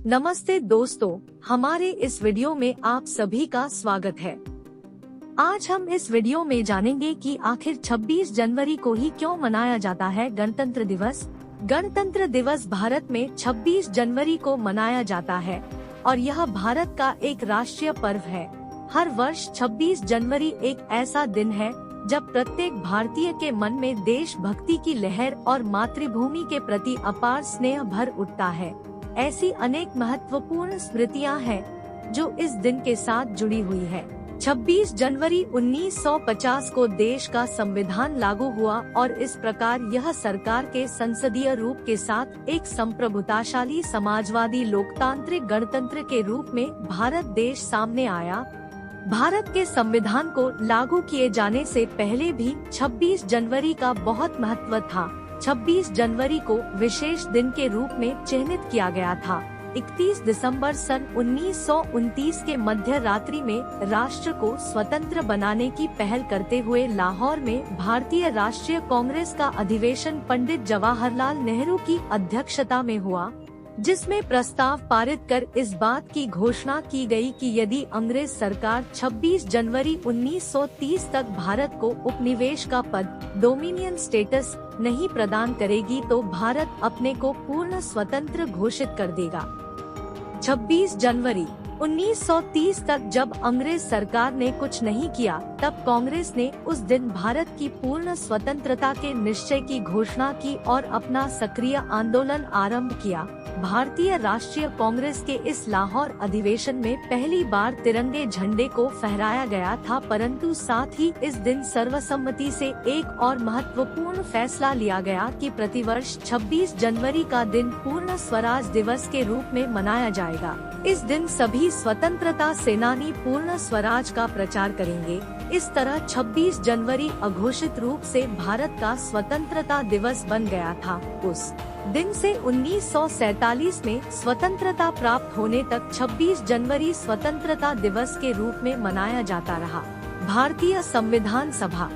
नमस्ते दोस्तों, हमारे इस वीडियो में आप सभी का स्वागत है। आज हम इस वीडियो में जानेंगे कि आखिर 26 जनवरी को ही क्यों मनाया जाता है गणतंत्र दिवस। गणतंत्र दिवस भारत में 26 जनवरी को मनाया जाता है और यह भारत का एक राष्ट्रीय पर्व है। हर वर्ष 26 जनवरी एक ऐसा दिन है जब प्रत्येक भारतीय के मन में देशभक्ति की लहर और मातृभूमि के प्रति अपार स्नेह भर उठता है। ऐसी अनेक महत्वपूर्ण स्मृतियां हैं जो इस दिन के साथ जुड़ी हुई है। 26 जनवरी 1950 को देश का संविधान लागू हुआ और इस प्रकार यह सरकार के संसदीय रूप के साथ एक संप्रभुताशाली समाजवादी लोकतांत्रिक गणतंत्र के रूप में भारत देश सामने आया। भारत के संविधान को लागू किए जाने से पहले भी 26 जनवरी का बहुत महत्व था। 26 जनवरी को विशेष दिन के रूप में चिन्हित किया गया था। 31 दिसंबर सन 1929 के मध्य रात्रि में राष्ट्र को स्वतंत्र बनाने की पहल करते हुए लाहौर में भारतीय राष्ट्रीय कांग्रेस का अधिवेशन पंडित जवाहरलाल नेहरू की अध्यक्षता में हुआ, जिसमें प्रस्ताव पारित कर इस बात की घोषणा की गई कि यदि अंग्रेज सरकार 26 जनवरी 1930 तक भारत को उपनिवेश का पद डोमिनियन स्टेटस नहीं प्रदान करेगी तो भारत अपने को पूर्ण स्वतंत्र घोषित कर देगा। 26 जनवरी 1930 तक जब अंग्रेज सरकार ने कुछ नहीं किया, तब कांग्रेस ने उस दिन भारत की पूर्ण स्वतंत्रता के निश्चय की घोषणा की और अपना सक्रिय आंदोलन आरंभ किया। भारतीय राष्ट्रीय कांग्रेस के इस लाहौर अधिवेशन में पहली बार तिरंगे झंडे को फहराया गया था, परंतु साथ ही इस दिन सर्वसम्मति से एक और महत्वपूर्ण फैसला लिया गया कि प्रतिवर्ष 26 जनवरी का दिन पूर्ण स्वराज दिवस के रूप में मनाया जाएगा। इस दिन सभी स्वतंत्रता सेनानी पूर्ण स्वराज का प्रचार करेंगे। इस तरह 26 जनवरी अघोषित रूप से भारत का स्वतंत्रता दिवस बन गया था। उस दिन से 1947 में स्वतंत्रता प्राप्त होने तक 26 जनवरी स्वतंत्रता दिवस के रूप में मनाया जाता रहा। भारतीय संविधान सभा।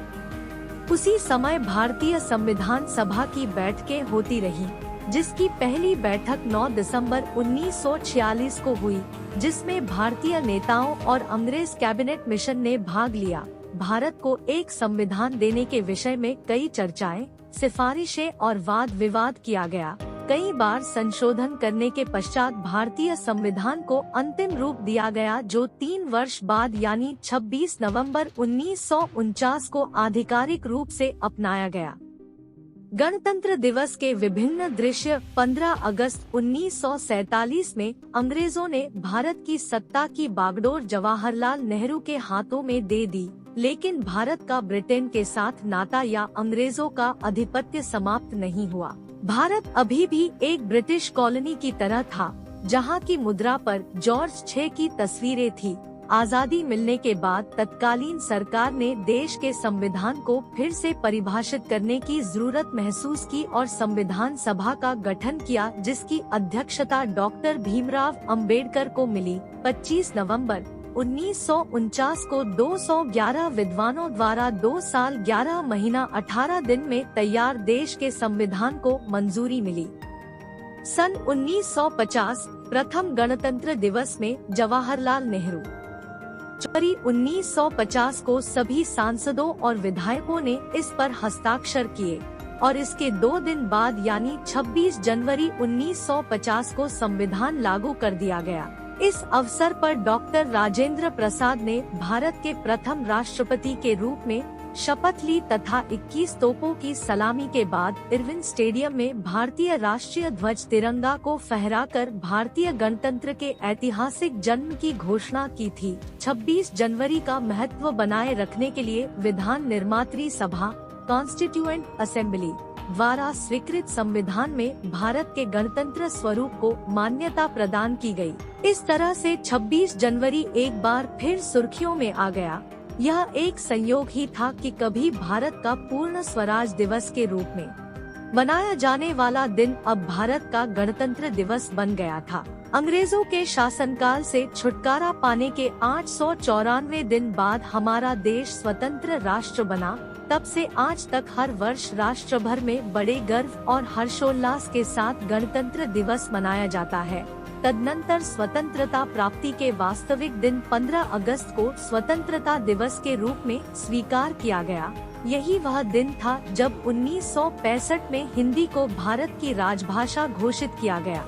उसी समय भारतीय संविधान सभा की बैठकें होती रही, जिसकी पहली बैठक 9 दिसंबर 1946 को हुई, जिसमें भारतीय नेताओं और अंग्रेज कैबिनेट मिशन ने भाग लिया। भारत को एक संविधान देने के विषय में कई चर्चाएं, सिफारिशें और वाद विवाद किया गया। कई बार संशोधन करने के पश्चात भारतीय संविधान को अंतिम रूप दिया गया, जो 3 वर्ष बाद यानी 26 नवंबर 1949 को आधिकारिक रूप से अपनाया गया। गणतंत्र दिवस के विभिन्न दृश्य। 15 अगस्त 1947 में अंग्रेजों ने भारत की सत्ता की बागडोर जवाहरलाल नेहरू के हाथों में दे दी, लेकिन भारत का ब्रिटेन के साथ नाता या अंग्रेजों का आधिपत्य समाप्त नहीं हुआ। भारत अभी भी एक ब्रिटिश कॉलोनी की तरह था, जहां की मुद्रा पर जॉर्ज 6 की तस्वीरें थी। आजादी मिलने के बाद तत्कालीन सरकार ने देश के संविधान को फिर से परिभाषित करने की जरूरत महसूस की और संविधान सभा का गठन किया, जिसकी अध्यक्षता डॉक्टर भीमराव अंबेडकर को मिली। 25 नवंबर 1949 को 211 विद्वानों द्वारा 2 साल 11 महीना 18 दिन में तैयार देश के संविधान को मंजूरी मिली। सन 1950 प्रथम गणतंत्र दिवस में जवाहरलाल नेहरू। जनवरी 1950 को सभी सांसदों और विधायकों ने इस पर हस्ताक्षर किए और इसके 2 दिन बाद यानी 26 जनवरी 1950 को संविधान लागू कर दिया गया। इस अवसर पर डॉक्टर राजेंद्र प्रसाद ने भारत के प्रथम राष्ट्रपति के रूप में शपथ ली तथा 21 तोपों की सलामी के बाद इरविन स्टेडियम में भारतीय राष्ट्रीय ध्वज तिरंगा को फहराकर भारतीय गणतंत्र के ऐतिहासिक जन्म की घोषणा की थी। 26 जनवरी का महत्व बनाए रखने के लिए विधान निर्मात्री सभा कॉन्स्टिट्यूएंट असेंबली द्वारा स्वीकृत संविधान में भारत के गणतंत्र स्वरूप को मान्यता प्रदान की गई। इस तरह से 26 जनवरी एक बार फिर सुर्खियों में आ गया। यह एक संयोग ही था कि कभी भारत का पूर्ण स्वराज दिवस के रूप में मनाया जाने वाला दिन अब भारत का गणतंत्र दिवस बन गया था। अंग्रेजों के शासनकाल से छुटकारा पाने के 894 दिन बाद हमारा देश स्वतंत्र राष्ट्र बना। तब से आज तक हर वर्ष राष्ट्र भर में बड़े गर्व और हर्षोल्लास के साथ गणतंत्र दिवस मनाया जाता है। तदनंतर स्वतंत्रता प्राप्ति के वास्तविक दिन 15 अगस्त को स्वतंत्रता दिवस के रूप में स्वीकार किया गया। यही वह दिन था जब 1965 में हिंदी को भारत की राजभाषा घोषित किया गया।